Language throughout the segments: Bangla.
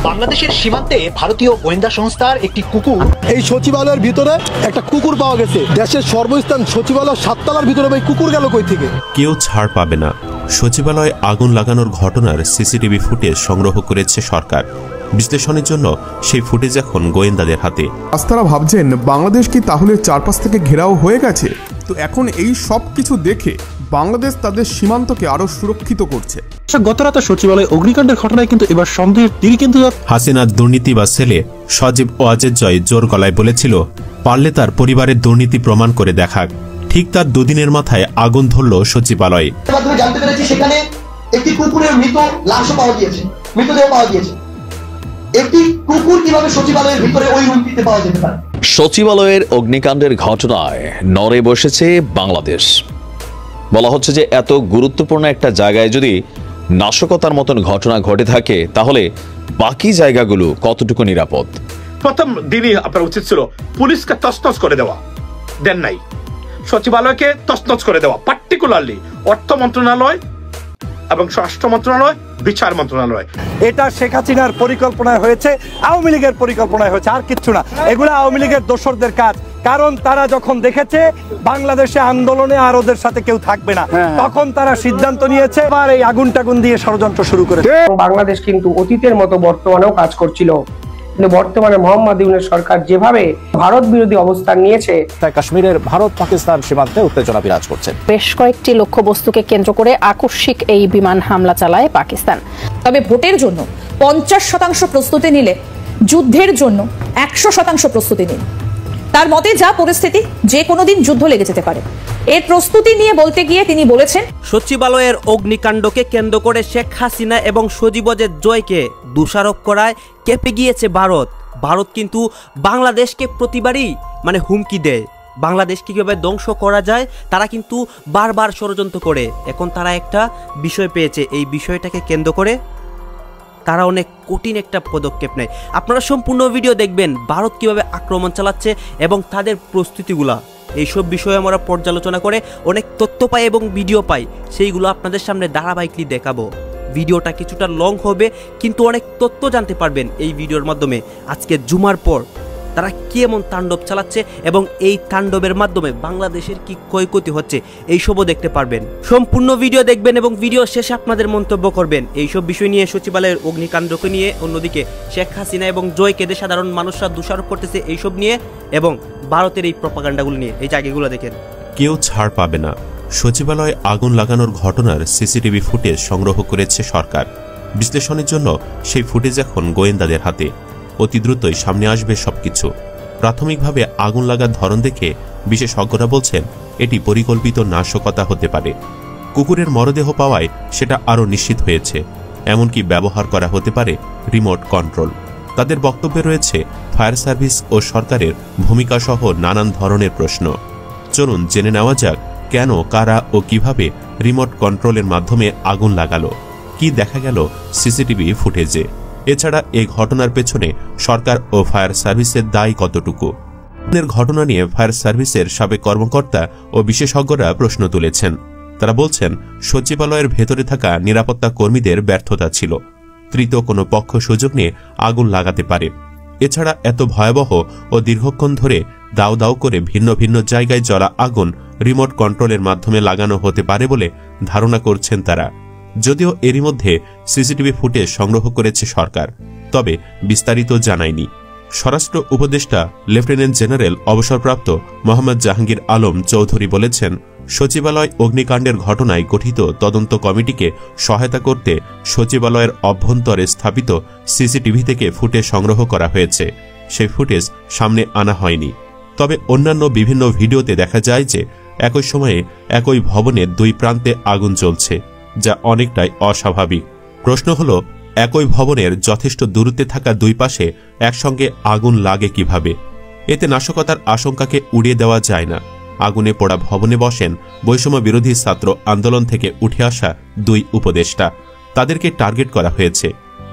বাংলাদেশের সীমান্তে ভারতীয় গোয়েন্দা সংস্থার একটি কুকুর, এই সচিবালয়ের ভিতরে একটা কুকুর পাওয়া গেছে। দেশের সর্বস্থান সচিবালয় 7 তলার ভিতরে এই কুকুর গেল কই থেকে? কেউ ছাড় পাবে না। সচিবালয়ে আগুন লাগানোর ঘটনার সিসিটিভি ফুটেজ সংগ্রহ করেছে সরকার। বিশ্লেষণের জন্য সেই ফুটেজ এখন গোয়েন্দাদের হাতে। তারা ভাবছেন বাংলাদেশ কি তাহলে চারপাশ থেকে ঘেরাও হয়ে গেছে? তো এখন এই সব কিছু দেখে বাংলাদেশ তাদের সীমান্তকে আরো সুরক্ষিত করছে। গত রাতে সচিবালয়ে অগ্নিকাণ্ডের ঘটনায় কিন্তু এবার সন্দেহের তীর কিন্তু হাসিনার দুর্নীতি বা ছেলে সজীব ওয়াজেদ জয় জোর গলায় বলেছিল, পারলে তার পরিবারের দুর্নীতি প্রমাণ করে দেখাক। ঠিক তার দুদিনের মাথায় আগুন ধরল সচিবালয়ে। জানতে পেরেছি সেখানে একটি কুকুরের লাশও পাওয়া গিয়েছে, মৃতদেহ পাওয়া গিয়েছে। একটি কুকুর কিভাবে সচিবালয়ের ভিতরে ওই রুমটিতে পাওয়া যেতে পারে? সচিবালয়ের অগ্নিকাণ্ডের ঘটনায় নড়ে বসেছে বাংলাদেশ। বলা হচ্ছে যে এত গুরুত্বপূর্ণ একটা জায়গায় যদি নাশকতার মতন ঘটনা ঘটে থাকে তাহলে বাকি জায়গাগুলো কতটুকু নিরাপদ? প্রথম দিনই আপনার উচিত ছিল পুলিশকে তছনছ করে দেওয়া, দেন নাই। সচিবালয়কে তছনছ করে দেওয়া, পার্টিকুলারলি অর্থ মন্ত্রণালয় এবং স্বরাষ্ট্র মন্ত্রণালয়, বিচার মন্ত্রণালয়। এটা শেখ হাসিনার পরিকল্পনায় হয়েছে, আওয়ামী লীগের পরিকল্পনায় হয়েছে, আর কিচ্ছু না। এগুলো আওয়ামী লীগের দোসরদের কাজ। কারণ তারা যখন দেখেছে বাংলাদেশে আন্দোলনে আর ওদের সাথে কেউ থাকবে না, তখন তারা সিদ্ধান্ত নিয়েছে আর এই আগুন টাগুন দিয়ে ষড়যন্ত্র শুরু করেছে। বাংলাদেশ কিন্তু অতীতের মতো বর্তমানেও কাজ করছিল, কিন্তু বর্তমানে মোহাম্মদ ইউনূস সরকার যেভাবে ভারত বিরোধী অবস্থান নিয়েছে, কাশ্মীরের ভারত পাকিস্তান সীমান্তে উত্তেজনা বিরাজ করছে। বেশ কয়েকটি লক্ষ্যবস্তুকে কেন্দ্র করে আকস্মিক এই বিমান হামলা চালায় পাকিস্তান। তবে ভোটের জন্য 50% প্রস্তুতি নিলে যুদ্ধের জন্য 100% প্রস্তুতি নিন। তার মতে যা পরিস্থিতি, যে কোনো দিন যুদ্ধ লেগে যেতে পারে। এর প্রস্তুতি নিয়ে বলতে গিয়ে তিনি বলেছেন, সচিবালয়ের অগ্নিকাণ্ডকে কেন্দ্র করে শেখ হাসিনা এবং সজীব ওয়াজেদ জয়কে দোষারোপ করায় কেঁপে গিয়েছে ভারত। ভারত কিন্তু বাংলাদেশকে প্রতিবারই হুমকি দেয়, বাংলাদেশকে কিভাবে ধ্বংস করা যায় তারা কিন্তু বারবার ষড়যন্ত্র করে। এখন তারা একটা বিষয় পেয়েছে, এই বিষয়টাকে কেন্দ্র করে তারা অনেক কঠিন একটা পদক্ষেপ নেয়। আপনারা সম্পূর্ণ ভিডিও দেখবেন ভারত কিভাবে আক্রমণ চালাচ্ছে এবং তাদের প্রস্তুতিগুলা। এইসব বিষয়ে আমরা পর্যালোচনা করে অনেক তথ্য পাই এবং ভিডিও পাই, সেইগুলো আপনাদের সামনে ধারাবাহিকলি দেখাবো। ভিডিওটা কিছুটা লং হবে কিন্তু অনেক তথ্য জানতে পারবেন এই ভিডিওর মাধ্যমে। আজকে জুমার পর তারা কেমন তাণ্ডব চালাচ্ছে এবং এই তাণ্ডবের মাধ্যমে বাংলাদেশের কি ক্ষয়ক্ষতি হচ্ছে এইসবও দেখতে পারবেন। সম্পূর্ণ ভিডিও দেখবেন এবং ভিডিও শেষে আপনাদের মন্তব্য করবেন এইসব বিষয় নিয়ে, সচিবালয়ের অগ্নিকাণ্ডকে নিয়ে, অন্যদিকে শেখ হাসিনা এবং জয়কে সাধারণ মানুষরা দোষারোপ করতেছে এইসব নিয়ে, এবং ভারতের এই প্রপাগান্ডাগুলো নিয়ে। এই জায়গাগুলো দেখেন। কেউ ছাড় পাবে না। সচিবালয়ে আগুন লাগানোর ঘটনার সিসিটিভি ফুটেজ সংগ্রহ করেছে সরকার। বিশ্লেষণের জন্য সেই ফুটেজ এখন গোয়েন্দাদের হাতে। অতি দ্রুতই সামনে আসবে সবকিছু। প্রাথমিকভাবে আগুন লাগার ধরন দেখে বিশেষজ্ঞরা বলছেন এটি পরিকল্পিত নাশকতা হতে পারে। কুকুরের মরদেহ পাওয়ায় সেটা আরও নিশ্চিত হয়েছে। এমনকি ব্যবহার করা হতে পারে রিমোট কন্ট্রোল। তাদের বক্তব্যে রয়েছে ফায়ার সার্ভিস ও সরকারের ভূমিকা সহ নানান ধরনের প্রশ্ন। চলুন জেনে নেওয়া যাক কেন, কারা ও কিভাবে রিমোট কন্ট্রোলের মাধ্যমে আগুন লাগালো, কি দেখা গেল সিসিটিভি ফুটেজে। এছাড়া এই ঘটনার পেছনে সরকার ও ফায়ার সার্ভিসের দায় কতটুকু। ঘটনা নিয়ে ফায়ার সার্ভিসের সাবেক কর্মকর্তা ও বিশেষজ্ঞরা প্রশ্ন তুলেছেন। তারা বলছেন সচিবালয়ের ভেতরে থাকা নিরাপত্তা কর্মীদের ব্যর্থতা ছিল। তৃতীয় কোনো পক্ষ সুযোগ নিয়ে আগুন লাগাতে পারে। এছাড়া এত ভয়াবহ ও দীর্ঘক্ষণ ধরে দাউ দাউ করে ভিন্ন ভিন্ন জায়গায় জ্বলা আগুন রিমোট কন্ট্রোলের মাধ্যমে লাগানো হতে পারে বলে ধারণা করছেন তারা। যদিও এরই মধ্যে সিসিটিভি ফুটেজ সংগ্রহ করেছে সরকার, তবে বিস্তারিত জানায়নি। স্বরাষ্ট্র উপদেষ্টা লেফটেন্যান্ট জেনারেল অবসরপ্রাপ্ত মোহাম্মদ জাহাঙ্গীর আলম চৌধুরী বলেছেন, সচিবালয় অগ্নিকাণ্ডের ঘটনায় গঠিত তদন্ত কমিটিকে সহায়তা করতে সচিবালয়ের অভ্যন্তরে স্থাপিত সিসিটিভি থেকে ফুটেজ সংগ্রহ করা হয়েছে। সেই ফুটেজ সামনে আনা হয়নি। তবে অন্যান্য বিভিন্ন ভিডিওতে দেখা যায় যে একই সময়ে একই ভবনের দুই প্রান্তে আগুন জ্বলছে, যা অনেকটাই অস্বাভাবিক। প্রশ্ন হল, একই ভবনের যথেষ্ট দূরত্বে থাকা দুই পাশে একসঙ্গে আগুন লাগে কিভাবে? এতে নাশকতার আশঙ্কাকে উড়িয়ে দেওয়া যায় না। আগুনে পোড়া ভবনে বসেন বৈষম্য বিরোধী ছাত্র আন্দোলন থেকে উঠে আসা দুই উপদেষ্টা। তাদেরকে টার্গেট করা হয়েছে।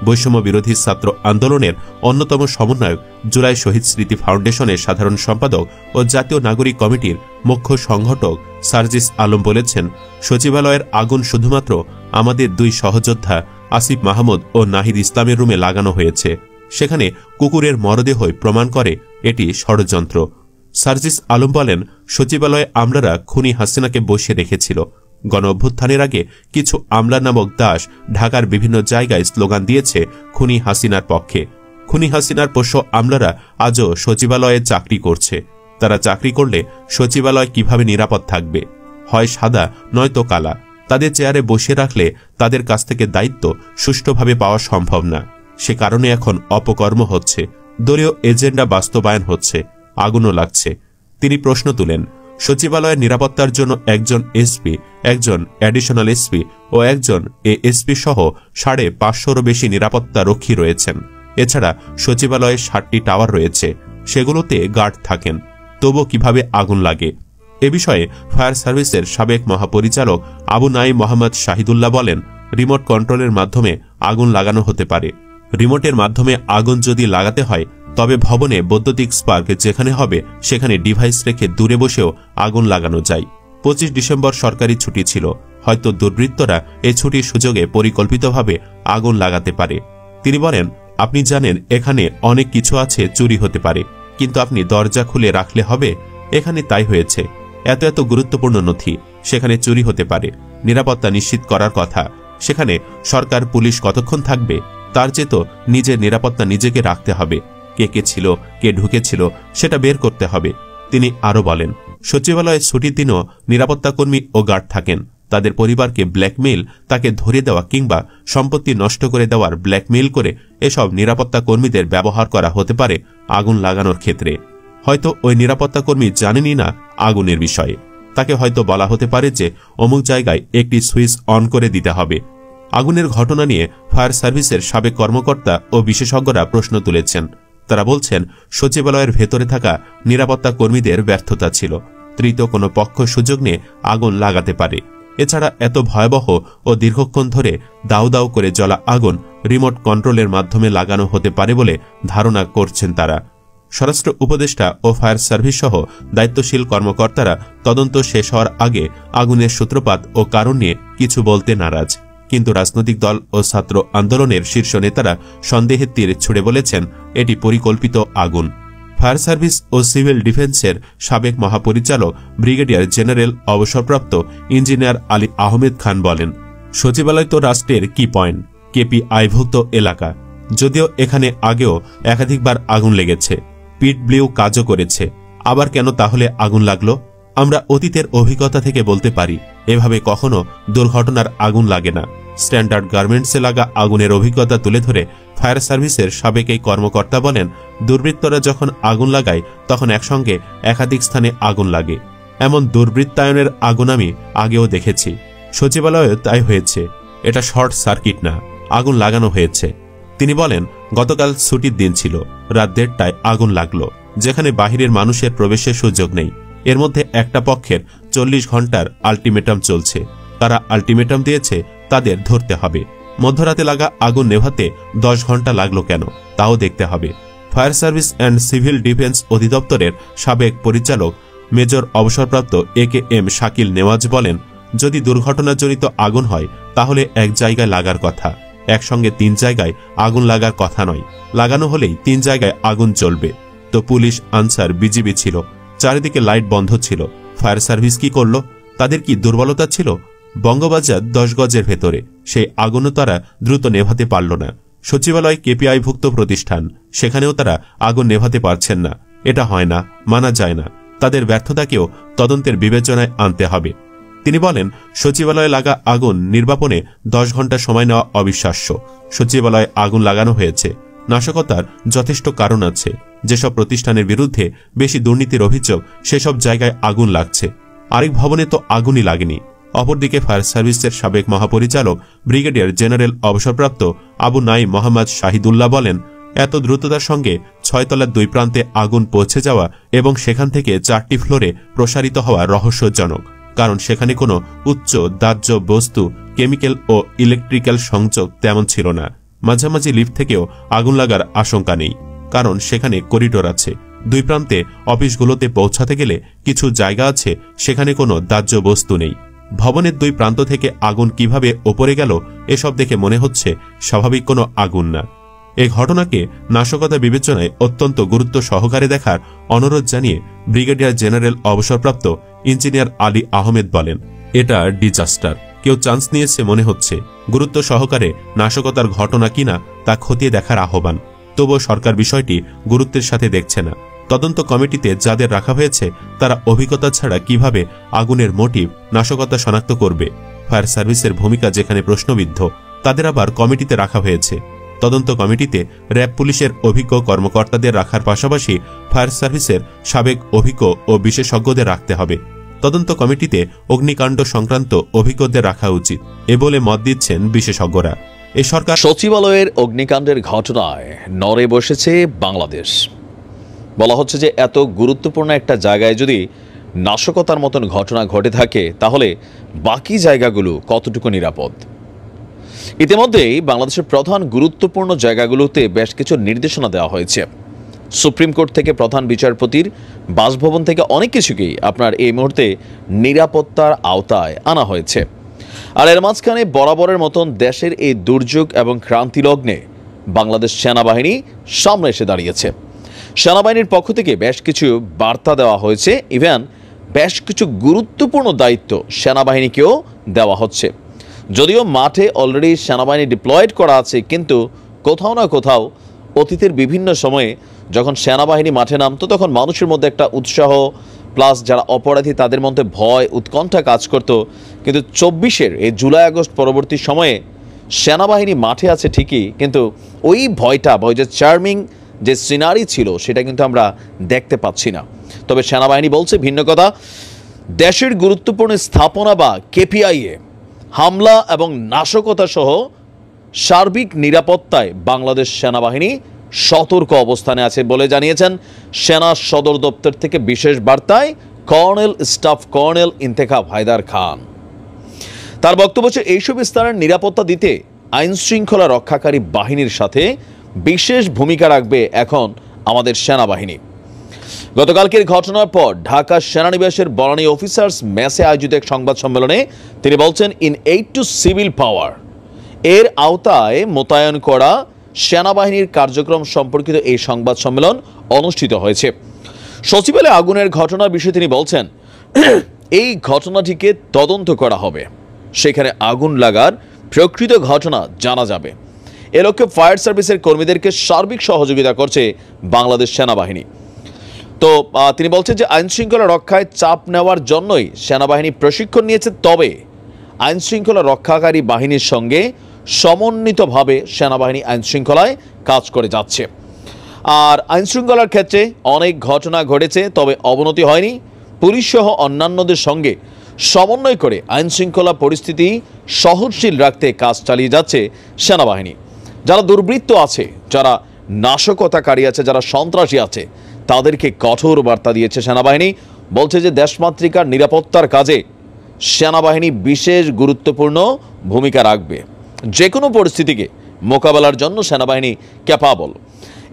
বৈষম্য বিরোধী ছাত্র আন্দোলনের অন্যতম সমন্বয়ক, জুলাই শহীদ স্মৃতি ফাউন্ডেশনের সাধারণ সম্পাদক ও জাতীয় নাগরিক কমিটির মুখ্য সংগঠক সার্জিস আলম বলেছেন, সচিবালয়ের আগুন শুধুমাত্র আমাদের দুই সহযোদ্ধা আসিফ মাহমুদ ও নাহিদ ইসলামের রুমে লাগানো হয়েছে। সেখানে কুকুরের মরদেহই প্রমাণ করে এটি ষড়যন্ত্র। সার্জিস আলম বলেন, সচিবালয়ে আমলারা খুনি হাসিনাকে বসিয়ে রেখেছিল। গণ অভ্যুত্থানের আগে কিছু আমলা নামক দাস ঢাকার বিভিন্ন জায়গায় স্লোগান দিয়েছে খুনি হাসিনার পক্ষে। খুনি হাসিনার পোষ্য আমলারা আজও সচিবালয়ে চাকরি করছে। তারা চাকরি করলে সচিবালয় কিভাবে নিরাপদ থাকবে? হয় সাদা নয়তো কালা। তাদের চেয়ারে বসিয়ে রাখলে তাদের কাছ থেকে দায়িত্ব সুষ্ঠুভাবে পাওয়া সম্ভব না। সে কারণে এখন অপকর্ম হচ্ছে, দলীয় এজেন্ডা বাস্তবায়ন হচ্ছে, আগুনও লাগছে। তিনি প্রশ্ন তুলেন, সচিবালয়ের নিরাপত্তার জন্য একজন এসপি, একজন অ্যাডিশনাল এসপি ও একজন এএসপি সহ 550-রও বেশি নিরাপত্তা রক্ষী রয়েছেন। এছাড়া সচিবালয়ে 7টি টাওয়ার রয়েছে, সেগুলোতে গার্ড থাকেন। তবু কিভাবে আগুন লাগে? এ বিষয়ে ফায়ার সার্ভিসের সাবেক মহাপরিচালক আবু নাঈম মোহাম্মদ শাহিদুল্লাহ বলেন, রিমোট কন্ট্রোলের মাধ্যমে আগুন লাগানো হতে পারে। রিমোটের মাধ্যমে আগুন যদি লাগাতে হয় তবে ভবনে বৈদ্যুতিক স্পার্ক যেখানে হবে সেখানে ডিভাইস রেখে দূরে বসেও আগুন লাগানো যায়। 25 ডিসেম্বর সরকারি ছুটি ছিল, হয়তো দুর্বৃত্তরা এই ছুটির সুযোগে পরিকল্পিতভাবে আগুন লাগাতে পারে। তিনি বলেন, আপনি জানেন এখানে অনেক কিছু আছে, চুরি হতে পারে, কিন্তু আপনি দরজা খুলে রাখলে হবে? এখানে তাই হয়েছে। এত এত গুরুত্বপূর্ণ নথি, সেখানে চুরি হতে পারে। নিরাপত্তা নিশ্চিত করার কথা, সেখানে সরকার পুলিশ কতক্ষণ থাকবে? তার চেয়ে তো নিজের নিরাপত্তা নিজেকে রাখতে হবে। কে কে ছিল, কে ঢুকেছিল সেটা বের করতে হবে। তিনি আরও বলেন, সচিবালয়ে ছুটির দিনও নিরাপত্তাকর্মী ও গার্ড থাকেন। তাদের পরিবারকে ব্ল্যাকমেইল, তাকে ধরে দেওয়া কিংবা সম্পত্তি নষ্ট করে দেওয়ার ব্ল্যাকমেইল করে এসব নিরাপত্তা কর্মীদের ব্যবহার করা হতে পারে আগুন লাগানোর ক্ষেত্রে। হয়তো ওই নিরাপত্তা কর্মী জানেনই না আগুনের বিষয়ে। তাকে হয়তো বলা হতে পারে যে অমুক জায়গায় একটি সুইচ অন করে দিতে হবে। আগুনের ঘটনা নিয়ে ফায়ার সার্ভিসের সাবেক কর্মকর্তা ও বিশেষজ্ঞরা প্রশ্ন তুলেছেন। তারা বলছেন, সচিবালয়ের ভেতরে থাকা নিরাপত্তা কর্মীদের ব্যর্থতা ছিল। তৃতীয় কোনো পক্ষ সুযোগ নিয়ে আগুন লাগাতে পারে। এছাড়া এত ভয়াবহ ও দীর্ঘক্ষণ ধরে দাউ দাউ করে জ্বলা আগুন রিমোট কন্ট্রোলের মাধ্যমে লাগানো হতে পারে বলে ধারণা করছেন তারা। স্বরাষ্ট্র উপদেষ্টা ও ফায়ার সার্ভিস সহ দায়িত্বশীল কর্মকর্তারা তদন্ত শেষ হওয়ার আগে আগুনের সূত্রপাত ও কারণ নিয়ে কিছু বলতে নারাজ। কিন্তু রাজনৈতিক দল ও ছাত্র আন্দোলনের শীর্ষ নেতারা সন্দেহের তীর ছুড়ে বলেছেন, এটি পরিকল্পিত আগুন। ফায়ার সার্ভিস ও সিভিল ডিফেন্সের সাবেক মহাপরিচালক ব্রিগেডিয়ার জেনারেল অবসরপ্রাপ্ত ইঞ্জিনিয়ার আলী আহমেদ খান বলেন, সচিবালয় তো রাষ্ট্রের কি পয়েন্ট, কেপিআইভুক্ত এলাকা। যদিও এখানে আগেও একাধিকবার আগুন লেগেছে, পিট ব্লিউ কাজও করেছে, আবার কেন তাহলে আগুন লাগলো? আমরা অতীতের অভিজ্ঞতা থেকে বলতে পারি, এভাবে কখনো দুর্ঘটনার আগুন লাগে না। স্ট্যান্ডার্ড গার্মেন্টসে লাগা আগুনের অভিজ্ঞতা তুলে ধরে ফায়ার সার্ভিসের সাবেক এই কর্মকর্তা বলেন, দুর্বৃত্তরা যখন আগুন লাগায় তখন একসঙ্গে একাধিক স্থানে আগুন লাগে। এমন দুর্বৃত্তায়নের আগুন আমি আগেও দেখেছি। সচিবালয়ে তাই হয়েছে। এটা শর্ট সার্কিট না, আগুন লাগানো হয়েছে। তিনি বলেন, গতকাল ছুটির দিন ছিল, রাত 1:30টায় আগুন লাগলো, যেখানে বাহিরের মানুষের প্রবেশের সুযোগ নেই। এর মধ্যে একটা পক্ষের 40 ঘন্টার আলটিমেটাম চলছে। তারা আলটিমেটাম দিয়েছে, তাদের ধরতে হবে। মধ্যরাতে লাগা আগুন নেভাতে 10 ঘন্টা লাগলো কেন, তাও দেখতে হবে। Fire service and civil defence অধিদপ্তরের সাবেক পরিচালক মেজর অবসরপ্রাপ্ত AKM শাকিল নেওয়াজ বলেন, যদি দুর্ঘটনাজনিত আগুন হয় তাহলে এক জায়গায় লাগার কথা, একসঙ্গে 3 জায়গায় আগুন লাগার কথা নয়। লাগানো হলেই 3 জায়গায় আগুন জ্বলবে। তো পুলিশ, আনসার, বিজিবি ছিল, চারিদিকে লাইট বন্ধ ছিল। ফায়ার সার্ভিস কি করল? তাদের কি দুর্বলতা ছিল? বঙ্গবাজার 10 গজের ভেতরে, সেই আগুনও তারা দ্রুত নেভাতে পারল না। সচিবালয় কেপিআইভুক্ত প্রতিষ্ঠান, সেখানেও তারা আগুন নেভাতে পারছেন না। এটা হয় না, মানা যায় না। তাদের ব্যর্থতাকেও তদন্তের বিবেচনায় আনতে হবে। তিনি বলেন, সচিবালয়ে লাগা আগুন নির্বাপনে 10 ঘন্টা সময় নেওয়া অবিশ্বাস্য। সচিবালয়ে আগুন লাগানো হয়েছে, নাশকতার যথেষ্ট কারণ আছে। যেসব প্রতিষ্ঠানের বিরুদ্ধে বেশি দুর্নীতির অভিযোগ, সেসব জায়গায় আগুন লাগছে। আরেক ভবনে তো আগুনই লাগেনি। অপরদিকে ফায়ার সার্ভিসের সাবেক মহাপরিচালক ব্রিগেডিয়ার জেনারেল অবসরপ্রাপ্ত আবু নাঈম মোহাম্মদ শাহিদুল্লাহ বলেন, এত দ্রুততার সঙ্গে 6 তলার 2 প্রান্তে আগুন পৌঁছে যাওয়া এবং সেখান থেকে 4টি ফ্লোরে প্রসারিত হওয়া রহস্যজনক। কারণ সেখানে কোনো উচ্চ দাহ্য বস্তু, কেমিক্যাল ও ইলেকট্রিক্যাল সংযোগ তেমন ছিল না। মাঝামাঝি লিফট থেকেও আগুন লাগার আশঙ্কা নেই, কারণ সেখানে করিডোর আছে। 2 প্রান্তে অফিসগুলোতে পৌঁছাতে গেলে কিছু জায়গা আছে, সেখানে কোনো দাহ্য বস্তু নেই। ভবনের দুই প্রান্ত থেকে আগুন কিভাবে ওপরে গেল এসব দেখে মনে হচ্ছে স্বাভাবিক কোনো আগুন না। এই ঘটনাকে নাশকতা বিবেচনায় অত্যন্ত গুরুত্ব সহকারে দেখার অনুরোধ জানিয়ে ব্রিগেডিয়ার জেনারেল অবসরপ্রাপ্ত ইঞ্জিনিয়ার আলী আহমেদ বলেন, এটা ডিজাস্টার। কেউ চান্স নিয়েছে মনে হচ্ছে। গুরুত্ব সহকারে নাশকতার ঘটনা কিনা তা খতিয়ে দেখার আহ্বান। তবুও সরকার বিষয়টি গুরুত্বের সাথে দেখছে না। তদন্ত কমিটিতে যাদের রাখা হয়েছে তারা অভিজ্ঞতা ছাড়া কিভাবে আগুনের মোটিভ, নাশকতা শনাক্ত করবে? ফায়ার সার্ভিসের ভূমিকা যেখানে প্রশ্নবিদ্ধ, তাদের আবার কমিটিতে রাখা হয়েছে। তদন্ত কমিটিতে র্যাব পুলিশের অভিজ্ঞ কর্মকর্তাদের রাখার পাশাপাশি ফায়ার সার্ভিসের সাবেক অভিজ্ঞ ও বিশেষজ্ঞদের রাখতে হবে। তদন্ত কমিটিতে অগ্নিকাণ্ড সংক্রান্ত অভিজ্ঞদের রাখা উচিত, এ বলে মত দিচ্ছেন বিশেষজ্ঞরা। এই সরকার সচিবালয়ের অগ্নিকাণ্ডের ঘটনায় নড়ে বসেছে বাংলাদেশ। বলা হচ্ছে যে এত গুরুত্বপূর্ণ একটা জায়গায় যদি নাশকতার মতন ঘটনা ঘটে থাকে তাহলে বাকি জায়গাগুলো কতটুকু নিরাপদ? ইতিমধ্যেই বাংলাদেশের প্রধান গুরুত্বপূর্ণ জায়গাগুলোতে বেশ কিছু নির্দেশনা দেওয়া হয়েছে। সুপ্রিম কোর্ট থেকে প্রধান বিচারপতির বাসভবন থেকে অনেক কিছুকেই আপনার এই মুহূর্তে নিরাপত্তার আওতায় আনা হয়েছে। আর এর মাঝখানে বরাবরের মতন দেশের এই দুর্যোগ এবং ক্রান্তি লগ্নে বাংলাদেশ সেনাবাহিনী সামনে এসে দাঁড়িয়েছে। সেনাবাহিনীর পক্ষ থেকে বেশ কিছু বার্তা দেওয়া হয়েছে, ইভেন বেশ কিছু গুরুত্বপূর্ণ দায়িত্ব সেনাবাহিনীকেও দেওয়া হচ্ছে। যদিও মাঠে অলরেডি সেনাবাহিনী ডিপ্লয়েড করা আছে, কিন্তু কোথাও না কোথাও অতীতের বিভিন্ন সময়ে যখন সেনাবাহিনী মাঠে নামতো তখন মানুষের মধ্যে একটা উৎসাহ প্লাস যারা অপরাধী তাদের মধ্যে ভয় উৎকণ্ঠা কাজ করত। কিন্তু 24-এর এই জুলাই আগস্ট পরবর্তী সময়ে সেনাবাহিনী মাঠে আছে ঠিকই, কিন্তু ওই ভয়টা বা ওই যে চার্মিং যে সিনারি ছিল সেটা কিন্তু আমরা দেখতে পাচ্ছি না। তবে সেনাবাহিনী বলছে ভিন্ন কথা। দেশের গুরুত্বপূর্ণ স্থাপনা বা কেপিআইয়ে হামলা এবং নাশকতা সহ সার্বিক নিরাপত্তায় বাংলাদেশ সেনাবাহিনী সতর্ক অবস্থানে আছে বলে জানিয়েছেন সেনা সদর দপ্তর থেকে বিশেষ বার্তায় colonel staff colonel Intekhab Haider Khan. তার বক্তব্য হচ্ছে এইসব স্থানের নিরাপত্তা দিতে আইন শৃঙ্খলা রক্ষাকারী বাহিনীর সাথে বিশেষ ভূমিকা রাখবে এখন আমাদের সেনাবাহিনী। গতকালকের ঘটনার পর ঢাকা সেনানিবাসের বনানী অফিসার্স মেসে আয়োজিত এক সংবাদ সম্মেলনে তিনি বলছেন, ইন এইড টু সিভিল পাওয়ার এর আওতায় মোতায়েন করা সেনাবাহিনীর কার্যক্রম সম্পর্কিত এই সংবাদ সম্মেলন অনুষ্ঠিত হয়েছে। সচিবালয়ে আগুনের ঘটনার বিষয়ে তিনি বলছেন, এই ঘটনাটিকে তদন্ত করা হবে, সেখানে আগুন লাগার প্রকৃত ঘটনা জানা যাবে। এ লক্ষ্যে ফায়ার সার্ভিসের কর্মীদেরকে সার্বিক সহযোগিতা করছে বাংলাদেশ সেনাবাহিনী। তো তিনি বলছেন যে আইন শৃঙ্খলা রক্ষায় চাপ নেওয়ার জন্যই সেনাবাহিনী প্রশিক্ষণ নিয়েছে, তবে আইন শৃঙ্খলা রক্ষাকারী বাহিনীর সঙ্গে সমন্বিতভাবে সেনাবাহিনী আইন শৃঙ্খলায় কাজ করে যাচ্ছে। আর আইন শৃঙ্খলার ক্ষেত্রে অনেক ঘটনা ঘটেছে, তবে অবনতি হয়নি। পুলিশ সহ অন্যান্যদের সঙ্গে সমন্বয় করে আইন শৃঙ্খলা পরিস্থিতি সহনশীল রাখতে কাজ চালিয়ে যাচ্ছে সেনাবাহিনী। যারা দুর্বৃত্ত আছে, যারা নাশকতাকারী আছে, যারা সন্ত্রাসী আছে, তাদেরকে কঠোর বার্তা দিয়েছে সেনাবাহিনী। বলছে যে দেশমাতৃকার নিরাপত্তার কাজে সেনাবাহিনী বিশেষ গুরুত্বপূর্ণ ভূমিকা রাখবে। যে কোনো পরিস্থিতিকে মোকাবেলার জন্য সেনাবাহিনী ক্যাপাবল।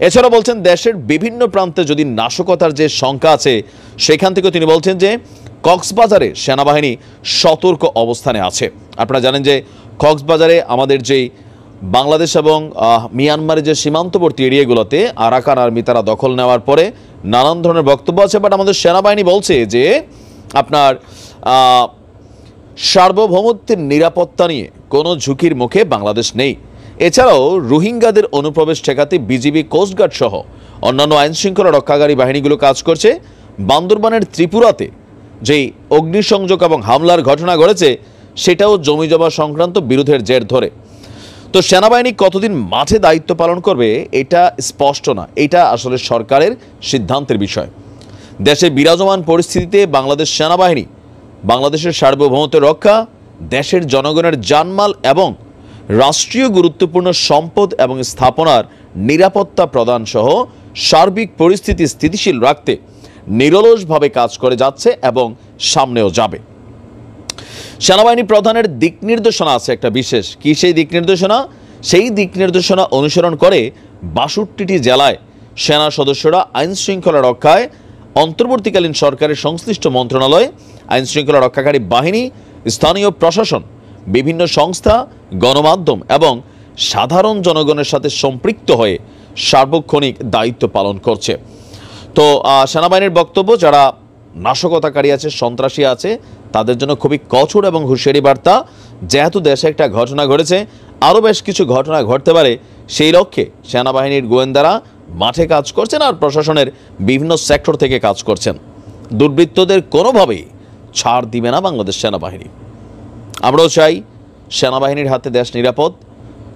এছাড়া বলছেন দেশের বিভিন্ন প্রান্তে যদি নাশকতার যে সংখ্যা আছে সেখান থেকে তিনি বলছেন যে কক্সবাজারে সেনাবাহিনী সতর্ক অবস্থানে আছে। আপনারা জানেন যে কক্সবাজারে আমাদের যেই বাংলাদেশ এবং মিয়ানমারের যে সীমান্তবর্তী এরিয়াগুলোতে আরাকান আর্মি তারা দখল নেওয়ার পরে নানান ধরনের বক্তব্য আছে, বাট আমাদের সেনাবাহিনী বলছে যে আপনার সার্বভৌমত্বের নিরাপত্তা নিয়ে কোনো ঝুঁকির মুখে বাংলাদেশ নেই। এছাড়াও রোহিঙ্গাদের অনুপ্রবেশ ঠেকাতে বিজিবি, কোস্টগার্ড সহ অন্যান্য আইন শৃঙ্খলা রক্ষাকারী বাহিনীগুলো কাজ করছে। বান্দরবানের ত্রিপুরাতে যেই অগ্নিসংযোগ এবং হামলার ঘটনা ঘটেছে সেটাও জমি জমা সংক্রান্ত বিরোধের জের ধরে। তো সেনাবাহিনী কতদিন মাঠে দায়িত্ব পালন করবে এটা স্পষ্ট না, এটা আসলে সরকারের সিদ্ধান্তের বিষয়। দেশে বিরাজমান পরিস্থিতিতে বাংলাদেশ সেনাবাহিনী বাংলাদেশের সার্বভৌমত্ব রক্ষা, দেশের জনগণের জানমাল এবং রাষ্ট্রীয় গুরুত্বপূর্ণ সম্পদ এবং স্থাপনার নিরাপত্তা প্রদান সহ সার্বিক পরিস্থিতি স্থিতিশীল রাখতে নিরলসভাবে কাজ করে যাচ্ছে এবং সামনেও যাবে। সেনাবাহিনী প্রধানের দিক নির্দেশনা আছে একটা বিশেষ, কি সেই দিক নির্দেশনা? সেই দিক নির্দেশনা অনুসরণ করে ৬২টি জেলায় সেনা সদস্যরা আইন শৃঙ্খলা রক্ষায় অন্তর্বর্তীকালীন সরকারের সংশ্লিষ্ট মন্ত্রণালয়, আইন শৃঙ্খলা রক্ষাকারী বাহিনী, স্থানীয় প্রশাসন, বিভিন্ন সংস্থা, গণমাধ্যম এবং সাধারণ জনগণের সাথে সম্পৃক্ত হয়ে সার্বক্ষণিক দায়িত্ব পালন করছে। তো সেনাবাহিনীর বক্তব্য, যারা নাশকতাকারী আছে, সন্ত্রাসী আছে, তাদের জন্য খুবই কঠোর এবং হুঁশিয়ারি বার্তা। যেহেতু দেশে একটা ঘটনা ঘটেছে, আরও বেশ কিছু ঘটনা ঘটতে পারে, সেই লক্ষ্যে সেনাবাহিনীর গোয়েন্দারা মাঠে কাজ করছেন আর প্রশাসনের বিভিন্ন সেক্টর থেকে কাজ করছেন। দুর্বৃত্তদের কোনোভাবেই ছাড় দিবে না বাংলাদেশ সেনাবাহিনী। আমরাও চাই সেনাবাহিনীর হাতে দেশ নিরাপদ,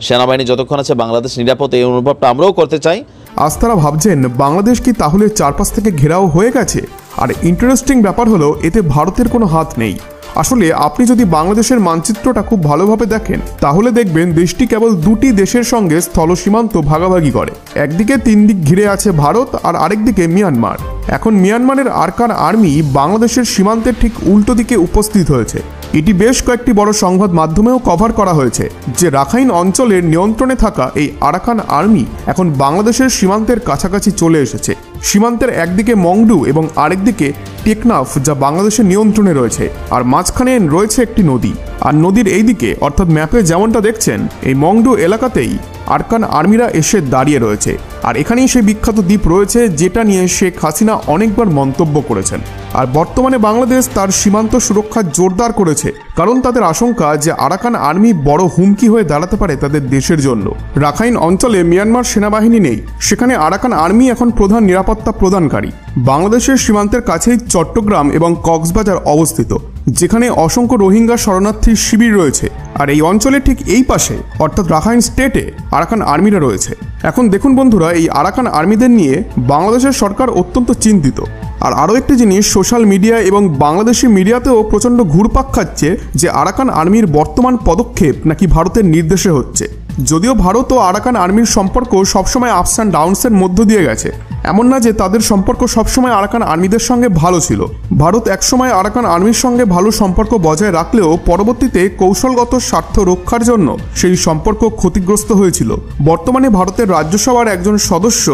সেনাবাহিনী যতক্ষণ আছে বাংলাদেশ নিরাপদ, এই অনুভবটা আমরাও করতে চাই। আজ তারা ভাবছেন বাংলাদেশ কি তাহলে চারপাশ থেকে ঘেরাও হয়ে গেছে? আর ইন্টারেস্টিং ব্যাপার হলো, এতে ভারতের কোনো হাত নেই। আসলে আপনি যদি বাংলাদেশের মানচিত্রটা খুব ভালোভাবে দেখেন, তাহলে দেখবেন দেশটি কেবল দুটি দেশের সঙ্গে স্থল সীমান্ত ভাগাভাগি করে। একদিকে 3 দিক ঘিরে আছে ভারত, আর আরেকদিকে মিয়ানমার। এখন মিয়ানমারের আরাকান আর্মি বাংলাদেশের সীমান্তের ঠিক উল্টো দিকে উপস্থিত হয়েছে। এটি বেশ কয়েকটি বড় সংবাদ মাধ্যমেও কভার করা হয়েছে যে রাখাইন অঞ্চলের নিয়ন্ত্রণে থাকা এই আরাকান আর্মি এখন বাংলাদেশের সীমান্তের কাছাকাছি চলে এসেছে। সীমান্তের একদিকে মংডু এবং আরেকদিকে টেকনাফ, যা বাংলাদেশের নিয়ন্ত্রণে রয়েছে, আর মাঝখানে রয়েছে একটি নদী। আর নদীর এই দিকে, অর্থাৎ ম্যাপে যেমনটা দেখছেন, এই মংডু এলাকাতেই আরাকান আর্মিরা এসে দাঁড়িয়ে রয়েছে। আর এখানেই সেই বিখ্যাত দ্বীপ রয়েছে যেটা নিয়ে শেখ হাসিনা অনেকবার মন্তব্য করেছেন। আর বর্তমানে বাংলাদেশ তার সীমান্ত সুরক্ষা জোরদার করেছে, কারণ তাদের আশঙ্কা যে আরাকান আর্মি বড় হুমকি হয়ে দাঁড়াতে পারে তাদের দেশের জন্য। রাখাইন অঞ্চলে মিয়ানমার সেনাবাহিনী নেই, সেখানে আরাকান আর্মি এখন প্রধান নিরাপত্তা প্রদানকারী। বাংলাদেশের সীমান্তের কাছেই চট্টগ্রাম এবং কক্সবাজার অবস্থিত, যেখানে অসংখ্য রোহিঙ্গা শরণার্থীর শিবির রয়েছে। আর এই অঞ্চলের ঠিক এই পাশে, অর্থাৎ রাখাইন স্টেটে আরাকান আর্মিরা রয়েছে। এখন দেখুন বন্ধুরা, এই আরাকান আর্মিদের নিয়ে বাংলাদেশের সরকার অত্যন্ত চিন্তিত। আর আরও একটি জিনিস, সোশ্যাল মিডিয়া এবং বাংলাদেশি মিডিয়াতেও প্রচণ্ড ঘুরপাক খাচ্ছে যে আরাকান আর্মির বর্তমান পদক্ষেপ নাকি ভারতের নির্দেশে হচ্ছে। যদিও ভারত ও আরাকান আর্মির সম্পর্ক সবসময় আপস অ্যান্ড ডাউনসের মধ্য দিয়ে গেছে, এমন না যে তাদের সম্পর্ক সবসময় আরাকান আর্মিদের সঙ্গে ভালো ছিল। ভারত একসময় আরাকান আর্মির সঙ্গে ভালো সম্পর্ক বজায় রাখলেও পরবর্তীতে কৌশলগত স্বার্থ রক্ষার জন্য সেই সম্পর্ক ক্ষতিগ্রস্ত হয়েছিল। বর্তমানে ভারতের রাজ্যসভার একজন সদস্য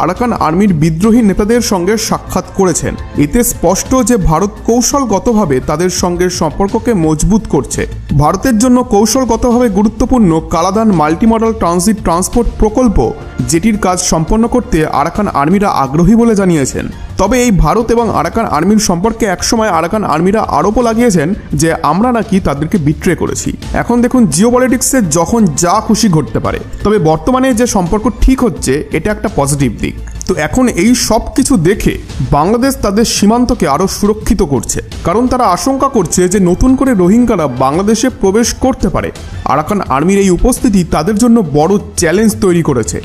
আরাকান আর্মির বিদ্রোহী নেতাদের সঙ্গে সাক্ষাৎ করেছেন। এতে স্পষ্ট যে ভারত কৌশলগতভাবে তাদের সঙ্গে সম্পর্ককে মজবুত করছে। ভারতের জন্য কৌশলগতভাবে গুরুত্বপূর্ণ কালাদান মাল্টিমডাল ট্রানজিট ট্রান্সপোর্ট প্রকল্প, যেটির কাজ সম্পন্ন করতে আরাকান আর্মিরা আগ্রহী বলে জানিয়েছেন। তবে এই ভারত এবং আরাকান আর্মির সম্পর্কে একসময় আরাকান আর্মিরা আরোপও লাগিয়েছেন যে আমরা নাকি তাদেরকে বিট্রে করেছি। এখন দেখুন, জিওপলিটিক্সে যখন যা খুশি ঘটতে পারে, তবে বর্তমানে যে সম্পর্ক ঠিক হচ্ছে এটা একটা পজিটিভ দিক। তো এখন এই সব কিছু দেখে বাংলাদেশ তাদের সীমান্তকে আরও সুরক্ষিত করছে, কারণ তারা আশঙ্কা করছে যে নতুন করে রোহিঙ্গারা বাংলাদেশে প্রবেশ করতে পারে। আরাকান আর্মির এই উপস্থিতি তাদের জন্য বড় চ্যালেঞ্জ তৈরি করেছে।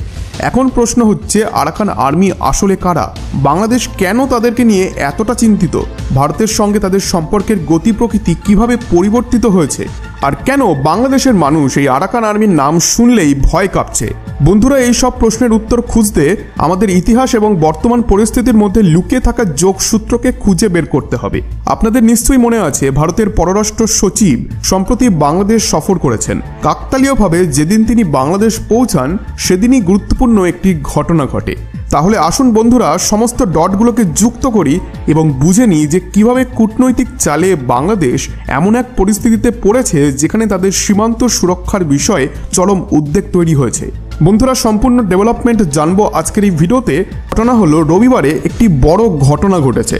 এখন প্রশ্ন হচ্ছে, আরাকান আর্মি আসলে কারা? বাংলাদেশ কেন তাদেরকে নিয়ে এতটা চিন্তিত? ভারতের সঙ্গে তাদের সম্পর্কের গতি প্রকৃতি কিভাবে পরিবর্তিত হয়েছে? আর কেন বাংলাদেশের মানুষ এই আরাকান আর্মির নাম শুনলেই ভয় কাঁপছে? বন্ধুরা, এই সব প্রশ্নের উত্তর খুঁজতে আমাদের ইতিহাস এবং বর্তমান পরিস্থিতির মধ্যে লুকিয়ে থাকা যোগসূত্রকে খুঁজে বের করতে হবে। আপনাদের নিশ্চয়ই মনে আছে, ভারতের পররাষ্ট্র সচিব সম্প্রতি বাংলাদেশ সফর করেছেন। কাকতালীয়ভাবে যেদিন তিনি বাংলাদেশ পৌঁছান, সেদিনই গুরুত্বপূর্ণ একটি ঘটনা ঘটে। তাহলে আসুন বন্ধুরা, সমস্ত ডটগুলোকে যুক্ত করি এবং বুঝে নিই যে কিভাবে কূটনৈতিক চালে বাংলাদেশ এমন এক পরিস্থিতিতে পড়েছে যেখানে তাদের সীমান্ত সুরক্ষার বিষয়ে চরম উদ্বেগ তৈরি হয়েছে। বন্ধুরা, সম্পূর্ণ ডেভেলপমেন্ট জানবো আজকের এই ভিডিওতে। ঘটনা হলো, রবিবারে একটি বড় ঘটনা ঘটেছে।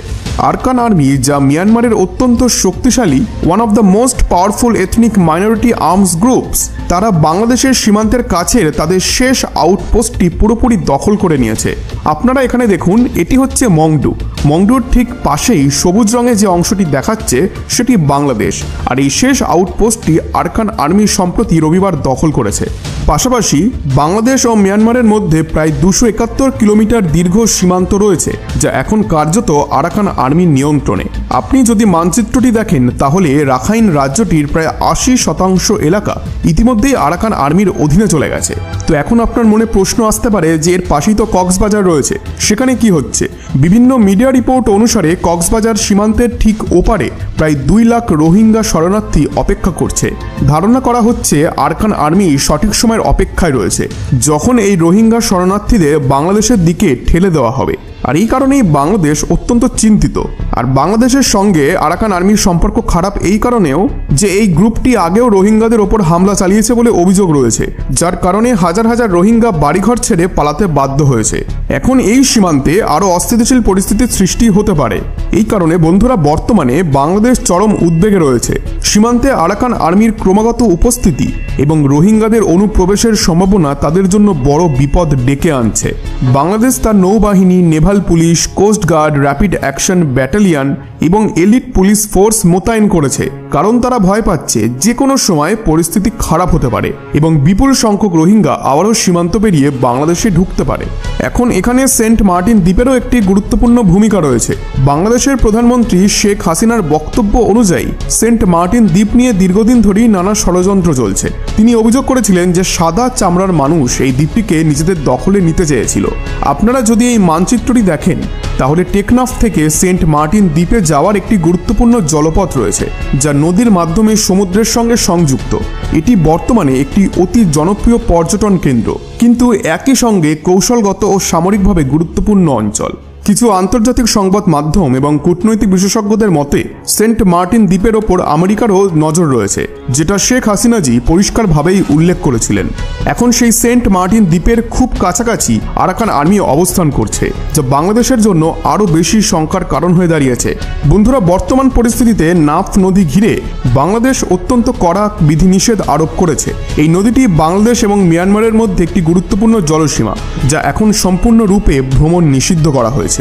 আরাকান আর্মি, যা মিয়ানমারের অত্যন্ত শক্তিশালী one of the most powerful ethnic minority arms groups, তারা বাংলাদেশের সীমান্তের কাছের তাদের শেষ আউটপোস্টটি পুরোপুরি দখল করে নিয়েছে। আপনারা এখানে দেখুন, এটি হচ্ছে মংডু। মংডুর ঠিক পাশেই সবুজ রঙে যে অংশটি দেখাচ্ছে সেটি বাংলাদেশ। আর এই শেষ আউটপোস্টটি আরাকান আর্মি সম্প্রতি রবিবার দখল করেছে। পাশাপাশি বাংলাদেশ ও মিয়ানমারের মধ্যে প্রায় 271 কিলোমিটার দীর্ঘ সীমান্ত রয়েছে, যা এখন কার্যত আরাকান আর্মির নিয়ন্ত্রণে। আপনি যদি মানচিত্রটি দেখেন, তাহলে রাখাইন রাজ্যটির প্রায় 80% এলাকা ইতিমধ্যেই আরাকান আর্মির অধীনে চলে গেছে। তো এখন আপনার মনে প্রশ্ন আসতে পারে যে এর পাশেই তো কক্সবাজার রয়েছে, সেখানে কি হচ্ছে? বিভিন্ন মিডিয়া রিপোর্ট অনুসারে কক্সবাজার সীমান্তের ঠিক ওপারে প্রায় 2 লাখ রোহিঙ্গা শরণার্থী অপেক্ষা করছে। ধারণা করা হচ্ছে আরাকান আর্মি সঠিক সময়ের অপেক্ষায় রয়েছে, যখন এই রোহিঙ্গা শরণার্থীদের বাংলাদেশের দিকে ঠেলে দেওয়া হবে। আর এই কারণেই বাংলাদেশ অত্যন্ত চিন্তিত। আর বাংলাদেশের সঙ্গে আরাকান আর্মির সম্পর্ক খারাপ এই কারণেও যে এই গ্রুপটি আগেও রোহিঙ্গাদের ওপর হামলা চালিয়েছে বলে অভিযোগ রয়েছে, যার কারণে হাজার হাজার রোহিঙ্গা বাড়িঘর ছেড়ে পালাতে বাধ্য হয়েছে। এখন এই সীমান্তে আরও অস্থিতিশীল পরিস্থিতির সৃষ্টি হতে পারে। এই কারণে বন্ধুরা বর্তমানে বাংলাদেশ চরম উদ্বেগে রয়েছে। সীমান্তে আরাকান আর্মির ক্রমাগত উপস্থিতি এবং রোহিঙ্গাদের অনুপ্রবেশের সম্ভাবনা তাদের জন্য বড় বিপদ ডেকে আনছে। বাংলাদেশ তার নৌবাহিনী, naval police, coast guard, rapid action battalion এবং এলিট পুলিশ ফোর্স মোতায়েন করেছে, কারণ তারা ভয় পাচ্ছে যে কোনো সময় পরিস্থিতি খারাপ হতে পারে এবং বিপুল সংখ্যক রোহিঙ্গা আবারও সীমান্ত পেরিয়ে বাংলাদেশে ঢুকতে পারে। এখন এখানে সেন্ট মার্টিন দ্বীপেরও একটি গুরুত্বপূর্ণ ভূমিকা রয়েছে। বাংলাদেশের প্রধানমন্ত্রী শেখ হাসিনার বক্তব্য অনুযায়ী সেন্ট মার্টিন দ্বীপ নিয়ে দীর্ঘদিন ধরেই নানা ষড়যন্ত্র চলছে। তিনি অভিযোগ করেছিলেন যে সাদা চামড়ার মানুষ এই দ্বীপটিকে নিজেদের দখলে নিতে চেয়েছিল। আপনারা যদি এই মানচিত্রটি দেখেন তাহলে টেকনাফ থেকে সেন্ট মার্টিন দ্বীপে যাওয়ার একটি গুরুত্বপূর্ণ জলপথ রয়েছে, যা নদীর মাধ্যমে সমুদ্রের সঙ্গে সংযুক্ত। এটি বর্তমানে একটি অতি জনপ্রিয় পর্যটন কেন্দ্র, কিন্তু একই সঙ্গে কৌশলগত ও সামরিকভাবে গুরুত্বপূর্ণ অঞ্চল। কিছু আন্তর্জাতিক সংবাদ মাধ্যম এবং কূটনৈতিক বিশেষজ্ঞদের মতে সেন্ট মার্টিন দ্বীপের ওপর আমেরিকারও নজর রয়েছে, যেটা শেখ হাসিনাজি পরিষ্কারভাবেই উল্লেখ করেছিলেন। এখন সেই সেন্ট মার্টিন দ্বীপের খুব কাছাকাছি আরাকান আর্মি অবস্থান করছে, যা বাংলাদেশের জন্য আরও বেশি শঙ্কার কারণ হয়ে দাঁড়িয়েছে। বন্ধুরা, বর্তমান পরিস্থিতিতে নাফ নদী ঘিরে বাংলাদেশ অত্যন্ত কড়া বিধিনিষেধ আরোপ করেছে। এই নদীটি বাংলাদেশ এবং মিয়ানমারের মধ্যে একটি গুরুত্বপূর্ণ জলসীমা, যা এখন সম্পূর্ণরূপে ভ্রমণ নিষিদ্ধ করা হয়েছে।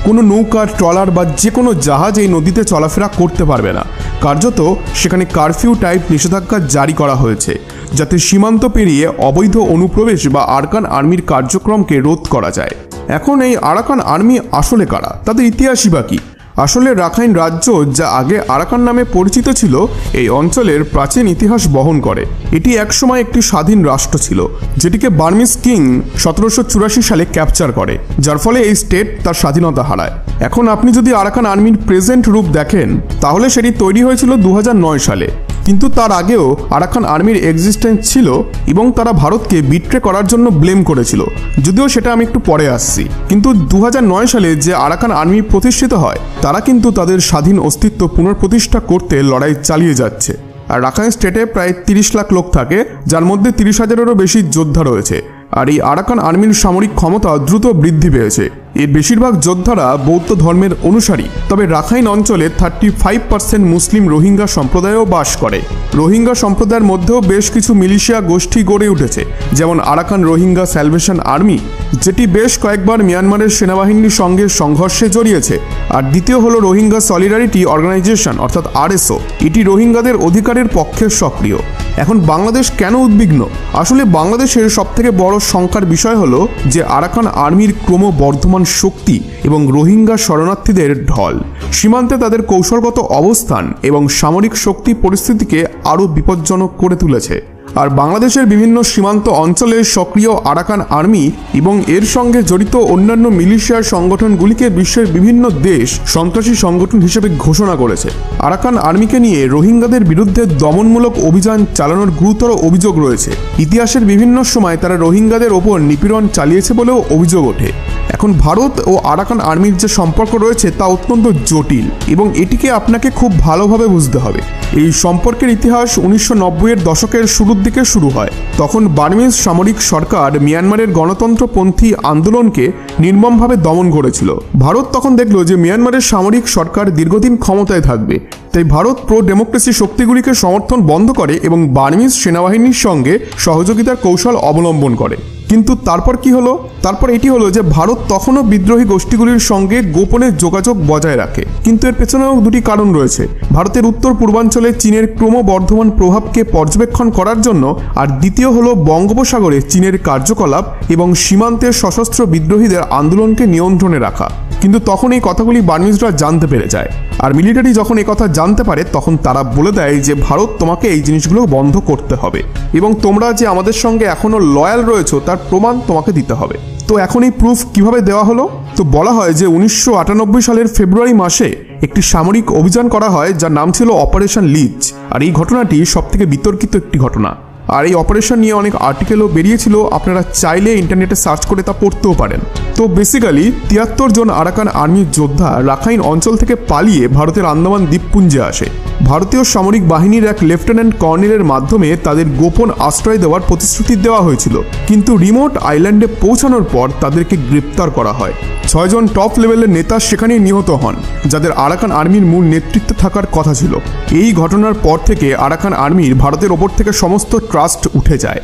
কোনো নৌকা, ট্রলার বা যে কোনো জাহাজ এই নদীতে চলাফেরা করতে পারবে না। কার্যত সেখানে কারফিউ টাইপ নিষেধাজ্ঞা জারি করা হয়েছে, যাতে সীমান্ত পেরিয়ে অবৈধ অনুপ্রবেশ বা আরাকান আর্মির কার্যক্রমকে রোধ করা যায়। এখন এই আরাকান আর্মি আসলে কারা, তাদের ইতিহাসই বা কি? আসলে রাখাইন রাজ্য, যা আগে আরাকান নামে পরিচিত ছিল, এই অঞ্চলের প্রাচীন ইতিহাস বহন করে। এটি একসময় একটি স্বাধীন রাষ্ট্র ছিল, যেটিকে বার্মিজ কিং 1784 সালে ক্যাপচার করে, যার ফলে এই স্টেট তার স্বাধীনতা হারায়। এখন আপনি যদি আরাকান আর্মির প্রেজেন্ট রূপ দেখেন তাহলে সেটি তৈরি হয়েছিল 2009 সালে, কিন্তু তার আগেও আরাকান আর্মির এক্সিস্টেন্স ছিল এবং তারা ভারতকে বিট্রে করার জন্য ব্লেম করেছিল, যদিও সেটা আমি একটু পরে আসছি। কিন্তু 2009 সালে যে আরাকান আর্মি প্রতিষ্ঠিত হয়, তারা কিন্তু তাদের স্বাধীন অস্তিত্ব পুনঃপ্রতিষ্ঠা করতে লড়াই চালিয়ে যাচ্ছে। আর রাখাইন স্টেটে প্রায় 30 লাখ লোক থাকে, যার মধ্যে 30,000-এরও বেশি যোদ্ধা রয়েছে। আর এই আরাকান আর্মির সামরিক ক্ষমতা দ্রুত বৃদ্ধি পেয়েছে। এর বেশিরভাগ যোদ্ধারা বৌদ্ধ ধর্মের অনুসারী, তবে রাখাইন অঞ্চলে 35% মুসলিম রোহিঙ্গা সম্প্রদায়ও বাস করে। রোহিঙ্গা সম্প্রদায়ের মধ্যেও বেশ কিছু মিলিশিয়া গোষ্ঠী গড়ে উঠেছে, যেমন আরাকান রোহিঙ্গা স্যালভেশন আর্মি, যেটি বেশ কয়েকবার মিয়ানমারের সেনাবাহিনীর সঙ্গে সংঘর্ষে জড়িয়েছে। আর দ্বিতীয় হলো রোহিঙ্গা সলিডারিটি অর্গানাইজেশন অর্থাৎ RSO, এটি রোহিঙ্গাদের অধিকারের পক্ষে সক্রিয়। এখন বাংলাদেশ কেন উদ্বিগ্ন? আসলে বাংলাদেশের সবথেকে বড় শঙ্কার বিষয় হলো যে আরাকান আর্মির ক্রমবর্ধমান শক্তি এবং রোহিঙ্গা শরণার্থীদের ঢল সীমান্তে তাদের কৌশলগত অবস্থান এবং সামরিক শক্তি পরিস্থিতিকে আরও বিপজ্জনক করে তুলেছে। আর বাংলাদেশের বিভিন্ন সীমান্ত অঞ্চলে সক্রিয় আরাকান আর্মি এবং এর সঙ্গে জড়িত অন্যান্য মিলিশিয়ার সংগঠনগুলিকে বিশ্বের বিভিন্ন দেশ সন্ত্রাসী সংগঠন হিসেবে ঘোষণা করেছে। আরাকান আর্মিকে নিয়ে রোহিঙ্গাদের বিরুদ্ধে দমনমূলক অভিযান চালানোর গুরুতর অভিযোগ রয়েছে। ইতিহাসের বিভিন্ন সময় তারা রোহিঙ্গাদের ওপর নিপীড়ন চালিয়েছে বলেও অভিযোগ ওঠে। এখন ভারত ও আরাকান আর্মির যে সম্পর্ক রয়েছে তা অত্যন্ত জটিল এবং এটিকে আপনাকে খুব ভালোভাবে বুঝতে হবে। এই সম্পর্কের ইতিহাস 1990-এর দশকের শুরুর দিকে শুরু হয়। তখন বার্মিজ সামরিক সরকার মিয়ানমারের গণতন্ত্রপন্থী আন্দোলনকে নির্মমভাবে দমন করেছিল। ভারত তখন দেখল যে মিয়ানমারের সামরিক সরকার দীর্ঘদিন ক্ষমতায় থাকবে, তাই ভারত প্রো ডেমোক্রেসি শক্তিগুলিকে সমর্থন বন্ধ করে এবং বার্মিজ সেনাবাহিনীর সঙ্গে সহযোগিতার কৌশল অবলম্বন করে। কিন্তু তারপর কি হলো? তারপর এটি হলো যে ভারত তখনও বিদ্রোহী গোষ্ঠীগুলির সঙ্গে গোপনে যোগাযোগ বজায় রাখে। কিন্তু এর পেছনেও দুটি কারণ রয়েছে। ভারতের উত্তর পূর্বাঞ্চলে চীনের ক্রমবর্ধমান প্রভাবকে পর্যবেক্ষণ করার জন্য, আর দ্বিতীয় হলো বঙ্গোপসাগরে চীনের কার্যকলাপ এবং সীমান্তের সশস্ত্র বিদ্রোহীদের আন্দোলনকে নিয়ন্ত্রণে রাখা। কিন্তু তখন এই কথাগুলি বার্মিজরা জানতে পেরে যায়, আর মিলিটারি যখন এই কথা জানতে পারে তখন তারা বলে দেয় যে ভারত তোমাকে এই জিনিসগুলো বন্ধ করতে হবে এবং তোমরা যে আমাদের সঙ্গে এখনো লয়াল রয়েছো তার প্রমাণ তোমাকে দিতে হবে। তো এখন এই প্রুফ কিভাবে দেওয়া হলো? তো বলা হয় যে 1998 সালের ফেব্রুয়ারি মাসে একটি সামরিক অভিযান করা হয় যার নাম ছিল অপারেশন লিচ। আর এই ঘটনাটি সবথেকে বিতর্কিত একটি ঘটনা। আর এই অপারেশন নিয়ে অনেক আর্টিকেলও বেরিয়েছিল, আপনারা চাইলে ইন্টারনেটে সার্চ করে তা পড়তেও পারেন। তো বেসিক্যালি 73 জন আরাকান আর্মির যোদ্ধা রাখাইন অঞ্চল থেকে পালিয়ে ভারতের আন্দামান দ্বীপপুঞ্জে আসে। ভারতীয় সামরিক বাহিনীর এক লেফটেন্যান্ট কর্নেলের মাধ্যমে তাদের গোপন আশ্রয় দেওয়ার প্রতিশ্রুতি দেওয়া হয়েছিল, কিন্তু রিমোট আইল্যান্ডে পৌঁছানোর পর তাদেরকে গ্রেপ্তার করা হয়। 6 জন টপ লেভেলের নেতা সেখানেই নিহত হন, যাদের আরাকান আর্মির মূল নেতৃত্বে থাকার কথা ছিল। এই ঘটনার পর থেকে আরাকান আর্মির ভারতের ওপর থেকে সমস্ত ট্রাস্ট উঠে যায়।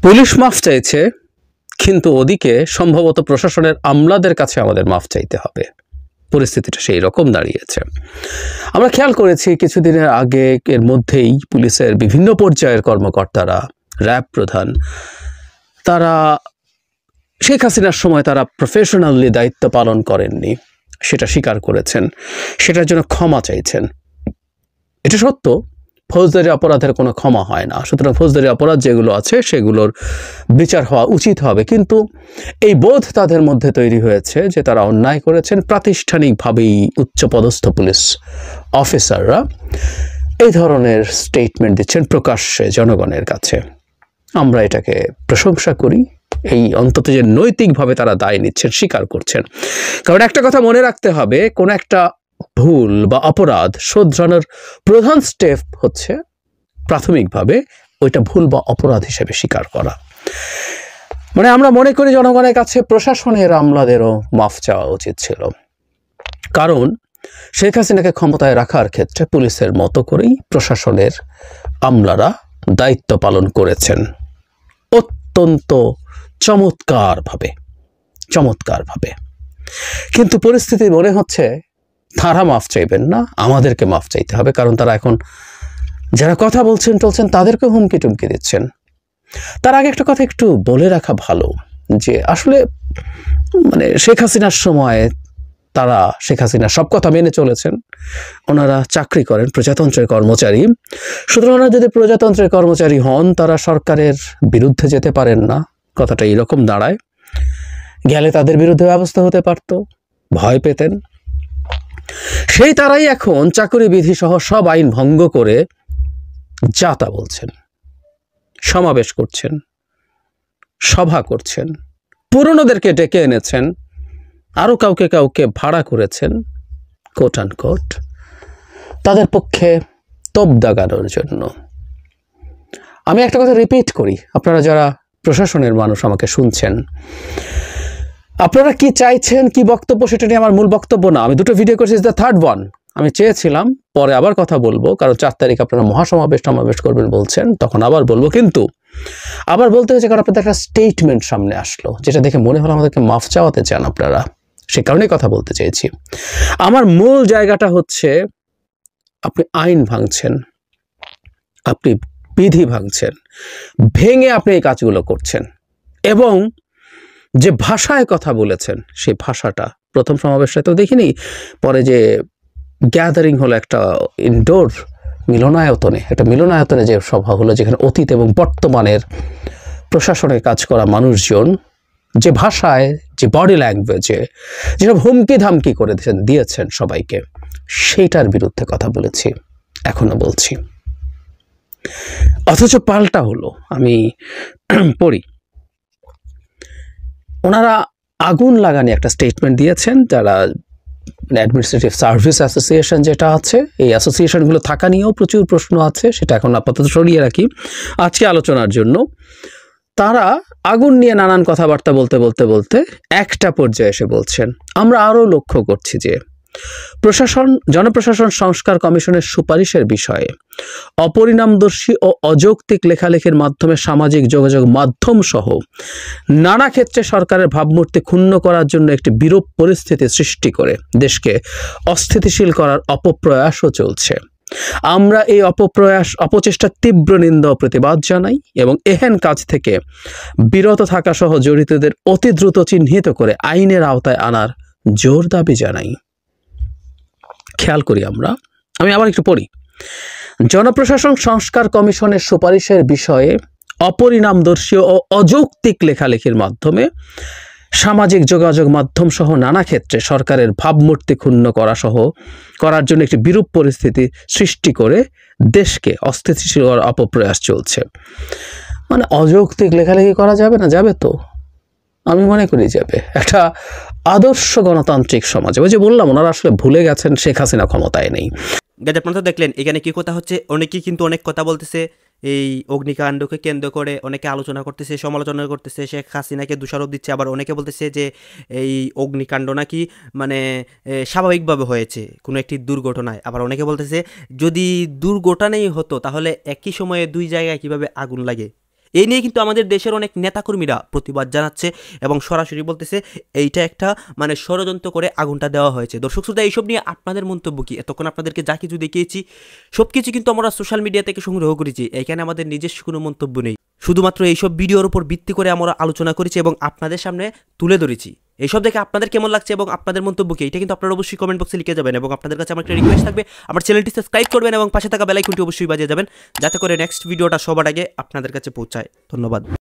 পুলিশ মাফ চাইছে, কিন্তু ওদিকে সম্ভবত প্রশাসনের আমলাদের কাছে আমাদের মাফ চাইতে হবে। পরিস্থিতিটা সেই রকম দাঁড়িয়েছে। আমরা খেয়াল করেছি কিছুদিনের আগে এর মধ্যেই পুলিশের বিভিন্ন পর্যায়ের কর্মকর্তারা, র্যাব প্রধান, তারা শেখ হাসিনার সময় তারা প্রফেশনালি দায়িত্ব পালন করেননি, সেটা স্বীকার করেছেন, সেটার জন্য ক্ষমা চাইছেন। এটা সত্য, ফৌজদারি অপরাধের কোনো ক্ষমা হয় না, সুতরাং ফৌজদারি অপরাধ যেগুলো আছে সেগুলোর বিচার হওয়া উচিত হবে। কিন্তু এই বোধ তাদের মধ্যে তৈরি হয়েছে যে তারা অন্যায় করেছেন। প্রাতিষ্ঠানিকভাবেই উচ্চপদস্থ পুলিশ অফিসাররা এই ধরনের স্টেটমেন্ট দিচ্ছেন প্রকাশ্যে জনগণের কাছে। আমরা এটাকে প্রশংসা করি, এই অন্তত যে নৈতিকভাবে তারা দায় নিচ্ছেন, স্বীকার করছেন। কারণ একটা কথা মনে রাখতে হবে, কোন একটা ভুল বা অপরাধ শোধরানোর প্রধান স্টেপ হচ্ছে প্রাথমিকভাবে ওইটা ভুল বা অপরাধ হিসেবে স্বীকার করা। মানে আমরা মনে করি জনগণের কাছে প্রশাসনের আমলাদেরও মাফ চাওয়া উচিত ছিল, কারণ শেখ হাসিনাকে ক্ষমতায় রাখার ক্ষেত্রে পুলিশের মতো করেই প্রশাসনের আমলারা দায়িত্ব পালন করেছেন অত্যন্ত চমৎকারভাবে। কিন্তু পরিস্থিতি মনে হচ্ছে তারা মাফ চাইবেন না, আমাদেরকে মাফ চাইতে হবে। কারণ তারা এখন যারা কথা বলছেন টলছেন তাদেরকে হুমকি টুমকি দিচ্ছেন। তার আগে একটা কথা একটু বলে রাখা ভালো, যে আসলে মানে শেখ হাসিনার সময় তারা শেখ হাসিনা সব কথা মেনে চলেছেন। ওনারা চাকরি করেন, প্রজাতন্ত্রের কর্মচারী। সুতরাং ওনারা যদি প্রজাতন্ত্রের কর্মচারী হন, তারা সরকারের বিরুদ্ধে যেতে পারেন না। কথাটা এইরকম দাঁড়ায়, গেলে তাদের বিরুদ্ধে ব্যবস্থা হতে পারত, ভয় পেতেন। সেই তারাই এখন চাকরি বিধি সহ সব আইন ভঙ্গ করে যা তা বলছেন, সমাবেশ করছেন, সভা করছেন, পুরনোদেরকে ডেকে এনেছেন, আরো কাউকে ভাড়া করেছেন, কোট অ্যান্ড কোট, তাদের পক্ষে তোপ দাগানোর জন্য। আমি একটা কথা রিপিট করি, আপনারা যারা প্রশাসনের মানুষ আমাকে শুনছেন, আপনারা কি চাইছেন, কি বক্তব্য, সেটা নিয়ে আমার মূল বক্তব্য না। আমি দুটো ভিডিও করেছি, দ্য থার্ড ওয়ান। আমি চেয়েছিলাম পরে আবার কথা বলবো, কারণ 4 তারিখ আপনারা মহাসমাবেশ করবেন বলছেন, তখন আবার বলবো। কিন্তু আবার বলতে হয়েছে কারণ আপনাদের একটা স্টেটমেন্ট সামনে আসলো, যেটা দেখে মনে হলো আমাদেরকে মাফ চাওয়াতে চান আপনারা, সে কারণেই কথা বলতে চেয়েছি। আমার মূল জায়গাটা হচ্ছে, আপনি আইন ভাঙছেন, আপনি বিধি ভাঙছেন, ভেঙে আপনি এই কাজগুলো করছেন, এবং যে ভাষায় কথা বলেছেন সেই ভাষাটা প্রথম সমাবেশে তো দেখিনি, পরে যে গ্যাদারিং হলো একটা ইনডোর মিলনায়তনে যে সভা হলো, যেখানে অতীত এবং বর্তমানের প্রশাসনে কাজ করা মানুষজন যে ভাষায়, যে বডি ল্যাঙ্গুয়েজে যেসব হুমকি ধামকি করে দিয়েছেন সবাইকে, সেইটার বিরুদ্ধে কথা বলেছি, এখনো বলছি। অথচ পাল্টা হলো, আমি পড়ি, ওনারা আগুন লাগানি একটা স্টেটমেন্ট দিয়েছেন। যারা অ্যাডমিনিস্ট্রেটিভ সার্ভিস অ্যাসোসিয়েশন যেটা আছে, এই অ্যাসোসিয়েশনগুলো থাকা নিয়েও প্রচুর প্রশ্ন আছে, সেটা এখন আপাতত সরিয়ে রাখি আজকে আলোচনার জন্য। তারা আগুন নিয়ে নানান কথাবার্তা বলতে একটা পর্যায়ে এসে বলছেন, আমরা আরও লক্ষ্য করছি যে জনপ্রশাসন সংস্কার কমিশনের সুপারিশের বিষয়ে অপরিণামদর্শী ও অযৌক্তিক লেখালেখির মাধ্যমে সামাজিক যোগাযোগ মাধ্যম সহ নানা ক্ষেত্রে সরকারের ভাবমূর্তি ক্ষুণ্ণ করার জন্য একটি বিরূপ পরিস্থিতি সৃষ্টি করে দেশকে অস্থিতিশীল করার অপপ্রয়াসও চলছে। আমরা এই অপচেষ্টার তীব্র নিন্দা ও প্রতিবাদ জানাই এবং এহেন কাজ থেকে বিরত থাকা সহ জড়িতদের অতি দ্রুত চিহ্নিত করে আইনের আওতায় আনার জোর দাবি জানাই। খেয়াল করি আমি আবার একটু পড়ি। জনপ্রশাসন সংস্কার কমিশনের সুপারিশের বিষয়ে অপরিণামদর্শী ও অযৌক্তিক লেখালেখির মাধ্যমে সামাজিক যোগাযোগ মাধ্যম সহ নানা ক্ষেত্রে সরকারের ভাবমূর্তি ক্ষুণ্ণ করার জন্য একটি বিরূপ পরিস্থিতি সৃষ্টি করে দেশকে অস্থিতিশীল করার অপপ্রয়াস চলছে। মানে অযৌক্তিক লেখালেখি করা যাবে না? যাবে তো, আমি মনে করি যাবে। একটা আদর্শ গণতান্ত্রিক সমাজে, ওই যে বললাম ওনারা আসলে ভুলে গেছেন শেখ হাসিনা ক্ষমতায় নেই। আপনারা তো দেখলেন এখানে কি কথা হচ্ছে, অনেকেই কিন্তু অনেক কথা বলতেছে এই অগ্নিকাণ্ডকে কেন্দ্র করে, অনেকে আলোচনা করতেছে, সমালোচনা করতেছে, শেখ হাসিনাকে দোষারোপ দিচ্ছে। আবার অনেকে বলতেছে যে এই অগ্নিকাণ্ড নাকি মানে স্বাভাবিকভাবে হয়েছে কোনো একটি দুর্ঘটনায়। আবার অনেকে বলতেছে যদি দুর্ঘটনাই হতো তাহলে একই সময়ে দুই জায়গায় কিভাবে আগুন লাগে। এই নিয়ে কিন্তু আমাদের দেশের অনেক নেতাকর্মীরা প্রতিবাদ জানাচ্ছে এবং সরাসরি বলতেছে এইটা একটা মানে ষড়যন্ত্র করে আগুনটা দেওয়া হয়েছে। দর্শক শ্রোতা, এইসব নিয়ে আপনাদের মন্তব্য কি? এতক্ষণ আপনাদেরকে যা কিছু দেখিয়েছি সব কিছু কিন্তু আমরা সোশ্যাল মিডিয়া থেকে সংগ্রহ করেছি, এখানে আমাদের নিজস্ব কোনো মন্তব্য নেই। শুধুমাত্র এইসব ভিডিওর উপর ভিত্তি করে আমরা আলোচনা করেছি এবং আপনাদের সামনে তুলে ধরেছি। এইসব দেখে আপনাদের কেমন লাগছে এবং আপনাদের মন্তব্য কি, এটা কিন্তু আপনারা অবশ্যই কমেন্ট বক্সে লিখে যাবেন। এবং আপনাদের কাছে আমার একটা রিকোয়েস্ট থাকবে, আমার চ্যানেলটি সাবস্ক্রাইব করবেন এবং পাশে থাকা বেল আইকনটি অবশ্যই বাজিয়ে যাবেন, যাতে করে নেক্সট ভিডিওটা সবার আগে আপনাদের কাছে পৌঁছায়। ধন্যবাদ।